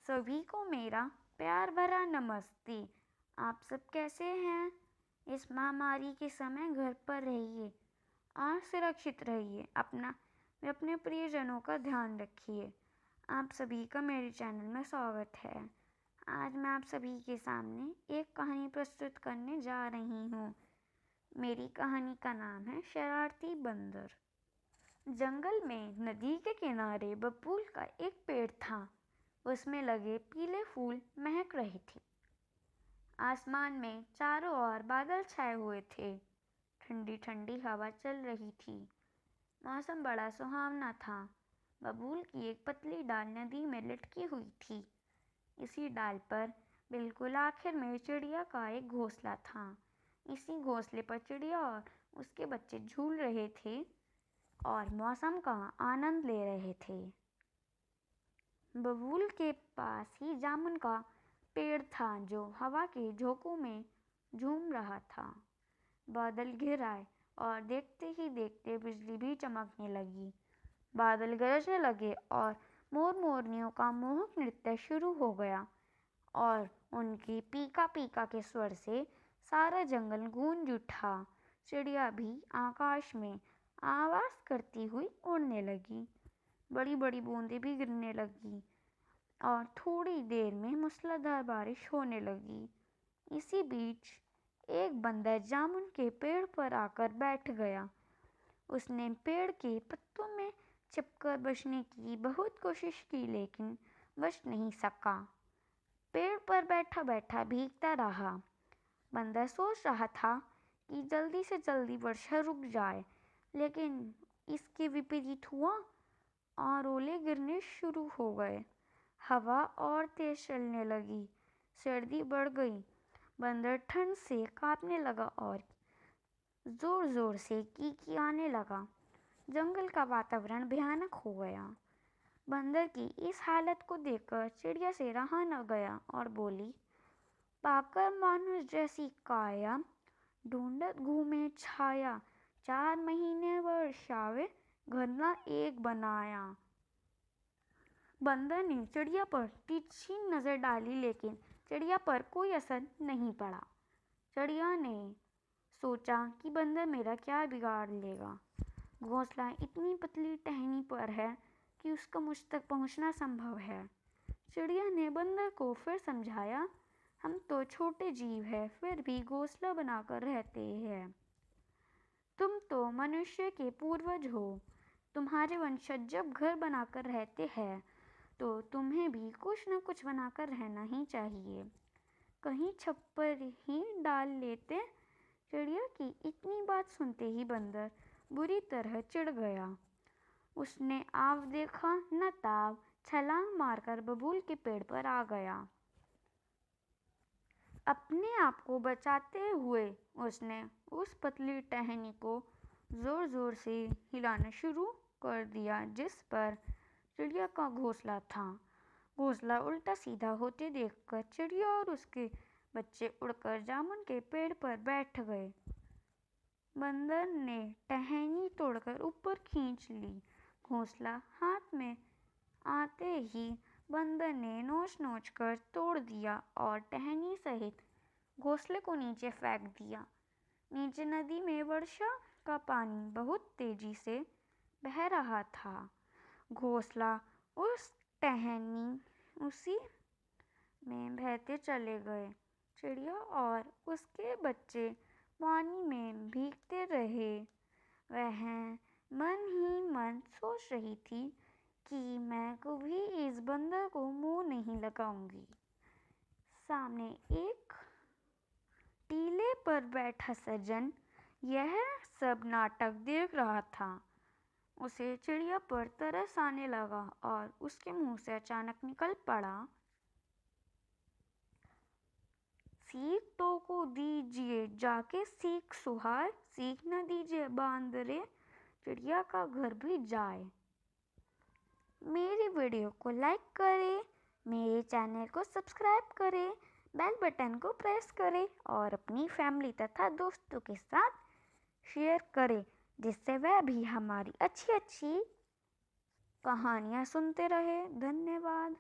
सभी को मेरा प्यार भरा नमस्ते। आप सब कैसे हैं? इस महामारी के समय घर पर रहिए और सुरक्षित रहिए। अपने प्रियजनों का ध्यान रखिए। आप सभी का मेरे चैनल में स्वागत है। आज मैं आप सभी के सामने एक कहानी प्रस्तुत करने जा रही हूँ। मेरी कहानी का नाम है शरारती बंदर। जंगल में नदी के किनारे बबूल का एक पेड़ था। उसमें लगे पीले फूल महक रहे थे। आसमान में चारों ओर बादल छाए हुए थे। ठंडी ठंडी हवा चल रही थी। मौसम बड़ा सुहावना था। बबूल की एक पतली डाल नदी में लटकी हुई थी। इसी डाल पर बिल्कुल आखिर में चिड़िया का एक घोंसला था। इसी घोंसले पर चिड़िया और उसके बच्चे झूल रहे थे और मौसम का आनंद ले रहे थे। बबूल के पास ही जामुन का पेड़ था जो हवा के झोंकों में झूम रहा था। बादल घिर आए और देखते ही देखते बिजली भी चमकने लगी। बादल गरजने लगे और मोर मोरनियों का मोहक नृत्य शुरू हो गया और उनकी पीका पीका के स्वर से सारा जंगल गूंज उठा। चिड़िया भी आकाश में आवाज करती हुई उड़ने लगी। बड़ी बड़ी बूंदें भी गिरने लगी और थोड़ी देर में मूसलाधार बारिश होने लगी। इसी बीच एक बंदर जामुन के पेड़ पर आकर बैठ गया। उसने पेड़ के पत्तों में चिपकर बचने की बहुत कोशिश की लेकिन बच नहीं सका। पेड़ पर बैठा बैठा भीगता रहा। बंदर सोच रहा था कि जल्दी से जल्दी वर्षा रुक जाए, लेकिन इसके विपरीत हुआ और ओले गिरने शुरू हो गए। हवा और तेज चलने लगी। सर्दी बढ़ गई। बंदर ठंड से कांपने लगा और जोर जोर से किकियाने लगा। जंगल का वातावरण भयानक हो गया। बंदर की इस हालत को देखकर चिड़िया से रहा न गया और बोली, पाकर मानुष जैसी काया, ढूंढत घूमे छाया, 4 महीने वर्षावे, घर न एक बनाया। बंदर ने चिड़िया पर तिरछी नजर डाली लेकिन चिड़िया पर कोई असर नहीं पड़ा। चिड़िया ने सोचा कि बंदर मेरा क्या बिगाड़ लेगा। घोंसला इतनी पतली टहनी पर है कि उसका मुझ तक पहुंचना संभव है। चिड़िया ने बंदर को फिर समझाया, हम तो छोटे जीव हैं, फिर भी घोंसला बनाकर रहते हैं। तुम तो मनुष्य के पूर्वज हो। तुम्हारे वंशज जब घर बनाकर रहते हैं तो तुम्हें भी कुछ न कुछ बनाकर रहना ही चाहिए। कहीं छप्पर ही डाल लेते। चिड़िया की इतनी बात सुनते ही बंदर बुरी तरह चिढ़ गया। उसने आव देखा न ताव, छलांग मारकर बबूल के पेड़ पर आ गया। अपने आप को बचाते हुए उसने उस पतली टहनी को जोर जोर से हिलाना शुरू कर दिया जिस पर चिड़िया का घोंसला था। घोंसला उल्टा सीधा होते देखकर चिड़िया और उसके बच्चे उड़कर जामुन के पेड़ पर बैठ गए। बंदर ने टहनी तोड़कर ऊपर खींच ली। घोंसला हाथ में आते ही बंदर ने नोच नोच कर तोड़ दिया और टहनी सहित घोंसले को नीचे फेंक दिया। नीचे नदी में वर्षा का पानी बहुत तेजी से बह रहा था। घोंसला उस टहनी उसी में बहते चले गए। चिड़िया और उसके बच्चे पानी में भीगते रहे। वह मन ही मन सोच रही थी कि मैं कभी इस बंदर को मुंह नहीं लगाऊंगी। सामने एक टीले पर बैठा सज्जन यह सब नाटक देख रहा था। उसे चिड़िया पर तरस आने लगा और उसके मुंह से अचानक निकल पड़ा, सीख तो को दीजिए जाके सीख सुहाए, सीख न दीजिए बांदरे, चिड़िया का घर भी जाए। मेरी वीडियो को लाइक करें, मेरे चैनल को सब्सक्राइब करें, बेल बटन को प्रेस करें और अपनी फैमिली तथा दोस्तों के साथ शेयर करें जिससे वह भी हमारी अच्छी अच्छी कहानियाँ सुनते रहे। धन्यवाद।